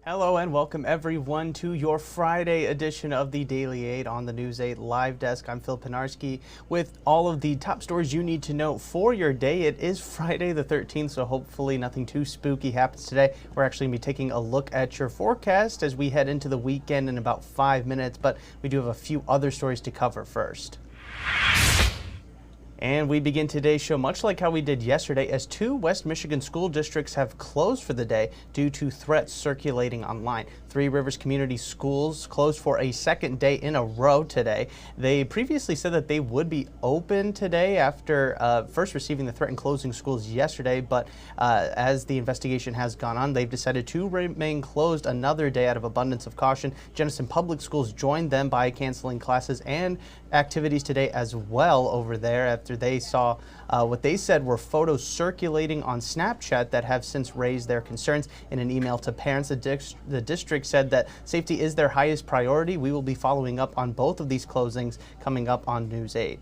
Hello and welcome everyone to your Friday edition of the Daily 8 on the News 8 Live Desk. I'm Phil Pinarski with all of the top stories you need to know for your day. It is Friday the 13th, so hopefully nothing too spooky happens today. We're actually going to be taking a look at your forecast as we head into the weekend in about 5 minutes, but we do have a few other stories to cover first. And we begin today's show much like how we did yesterday, as 2 West Michigan school districts have closed for the day due to threats circulating online. Three Rivers Community Schools closed for a second day in a row today. They previously said that they would be open today after first receiving the threat and closing schools yesterday, but as the investigation has gone on, they've decided to remain closed another day out of abundance of caution. Jenison Public Schools joined them by canceling classes and activities today as well over there after they saw what they said were photos circulating on Snapchat that have since raised their concerns. In an email to parents, the district said that safety is their highest priority. We will be following up on both of these closings coming up on News 8.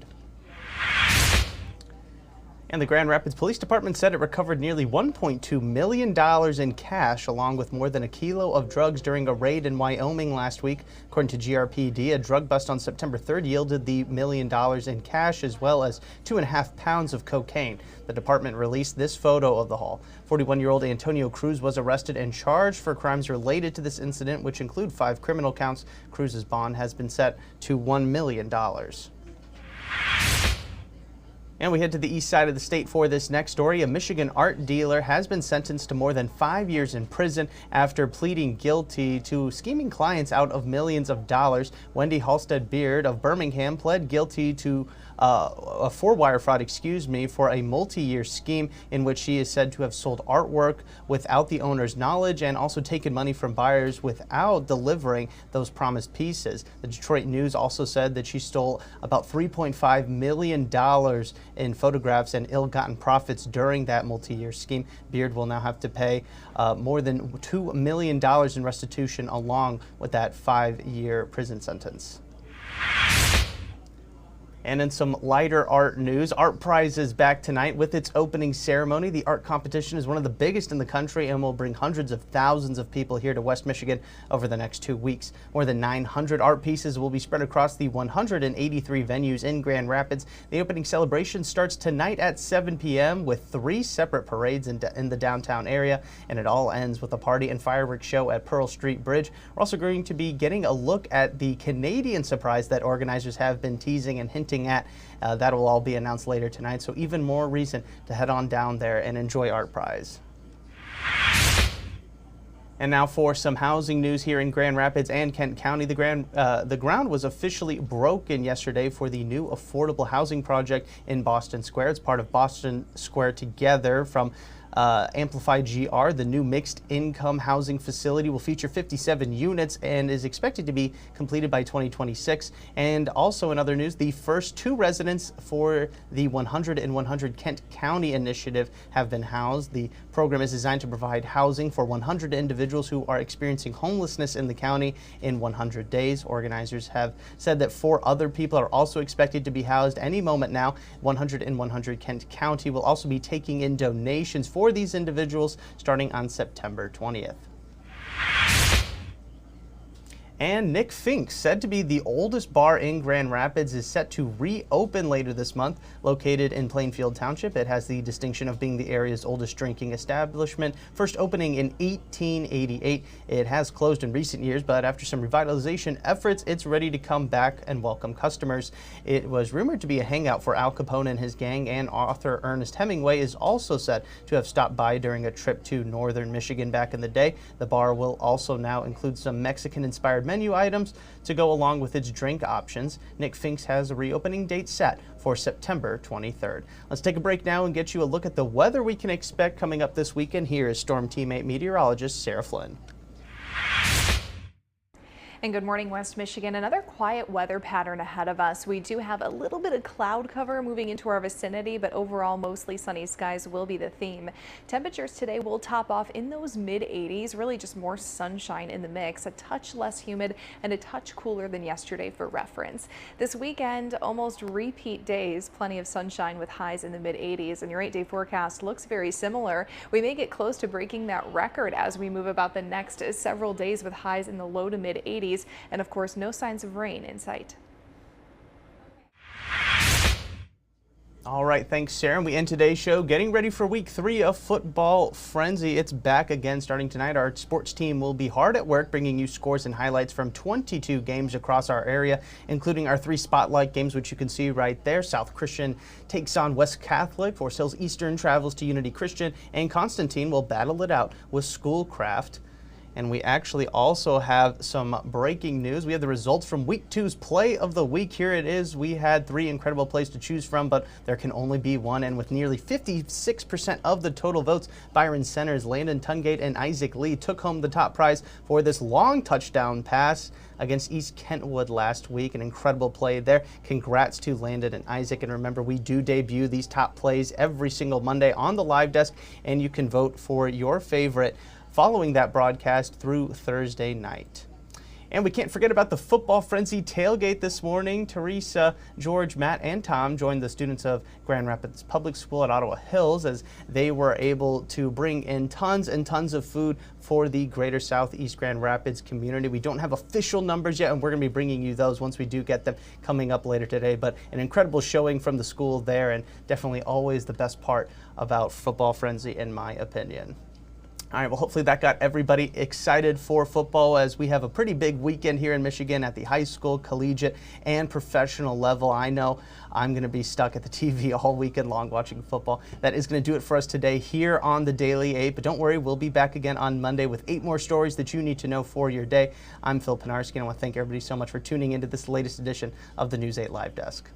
And the Grand Rapids Police Department said it recovered nearly $1.2 million in cash, along with more than a kilo of drugs during a raid in Wyoming last week. According to GRPD, a drug bust on September 3rd yielded the $1 million in cash, as well as 2.5 pounds of cocaine. The department released this photo of the haul. 41-year-old Antonio Cruz was arrested and charged for crimes related to this incident, which include 5 criminal counts. Cruz's bond has been set to $1 million. And we head to the east side of the state for this next story. A Michigan art dealer has been sentenced to more than 5 years in prison after pleading guilty to scheming clients out of millions of dollars. Wendy Halstead Beard of Birmingham pled guilty to for wire fraud, for a multi-year scheme in which she is said to have sold artwork without the owner's knowledge and also taken money from buyers without delivering those promised pieces. The Detroit News also said that she stole about $3.5 million in photographs and ill-gotten profits during that multi-year scheme. Beard will now have to pay more than $2 million in restitution along with that 5-year prison sentence. And in some lighter art news, ArtPrize is back tonight with its opening ceremony. The art competition is one of the biggest in the country and will bring hundreds of thousands of people here to West Michigan over the next 2 weeks. More than 900 art pieces will be spread across the 183 venues in Grand Rapids. The opening celebration starts tonight at 7 p.m. with 3 separate parades in the downtown area, and it all ends with a party and fireworks show at Pearl Street Bridge. We're also going to be getting a look at the Canadian surprise that organizers have been teasing and hinting at. That will all be announced later tonight, so even more reason to head on down there and enjoy ArtPrize. And now for some housing news here in Grand Rapids and Kent County. The ground was officially broken yesterday for the new affordable housing project in Boston Square. It's part of Boston Square Together from Amplify GR. The new mixed income housing facility will feature 57 units and is expected to be completed by 2026. And also in other news, the first 2 residents for the 100 in 100 Kent County initiative have been housed. The program is designed to provide housing for 100 individuals who are experiencing homelessness in the county in 100 days. Organizers have said that 4 other people are also expected to be housed any moment now. 100 in 100 Kent County will also be taking in donations for these individuals starting on September 20th. And Nick Fink, said to be the oldest bar in Grand Rapids, is set to reopen later this month. Located in Plainfield Township, it has the distinction of being the area's oldest drinking establishment, first opening in 1888. It has closed in recent years, but after some revitalization efforts, it's ready to come back and welcome customers. It was rumored to be a hangout for Al Capone and his gang, and author Ernest Hemingway is also said to have stopped by during a trip to northern Michigan back in the day. The bar will also now include some Mexican-inspired menu items to go along with its drink options. Nick Fink's has a reopening date set for September 23rd. Let's take a break now and get you a look at the weather we can expect coming up this weekend. Here is Storm Team 8 meteorologist Sarah Flynn. And good morning, West Michigan. Another quiet weather pattern ahead of us. We do have a little bit of cloud cover moving into our vicinity, but overall mostly sunny skies will be the theme. Temperatures today will top off in those mid-80s, really just more sunshine in the mix, a touch less humid and a touch cooler than yesterday for reference. This weekend, almost repeat days, plenty of sunshine with highs in the mid-80s, and your 8-day forecast looks very similar. We may get close to breaking that record as we move about the next several days with highs in the low to mid-80s. And of course, no signs of rain in sight. All right, thanks, Sarah. And we end today's show getting ready for week 3 of Football Frenzy. It's back again starting tonight. Our sports team will be hard at work bringing you scores and highlights from 22 games across our area, including our 3 spotlight games, which you can see right there. South Christian takes on West Catholic, Forest Hills Eastern travels to Unity Christian, and Constantine will battle it out with Schoolcraft. And we actually also have some breaking news. We have the results from week 2's play of the week. Here it is. We had 3 incredible plays to choose from, but there can only be one. And with nearly 56% of the total votes, Byron Centers, Landon Tungate, and Isaac Lee took home the top prize for this long touchdown pass against East Kentwood last week. An incredible play there. Congrats to Landon and Isaac. And remember, we do debut these top plays every single Monday on the live desk, and you can vote for your favorite following that broadcast through Thursday night. And we can't forget about the Football Frenzy tailgate this morning. Teresa, George, Matt, and Tom joined the students of Grand Rapids Public School at Ottawa Hills as they were able to bring in tons and tons of food for the greater Southeast Grand Rapids community. We don't have official numbers yet, and we're going to be bringing you those once we do get them coming up later today. But an incredible showing from the school there, and definitely always the best part about Football Frenzy, in my opinion. All right, well, hopefully that got everybody excited for football as we have a pretty big weekend here in Michigan at the high school, collegiate, and professional level. I know I'm going to be stuck at the TV all weekend long watching football. That is going to do it for us today here on the Daily 8. But don't worry, we'll be back again on Monday with 8 more stories that you need to know for your day. I'm Phil Penarski, and I want to thank everybody so much for tuning into this latest edition of the News 8 Live Desk.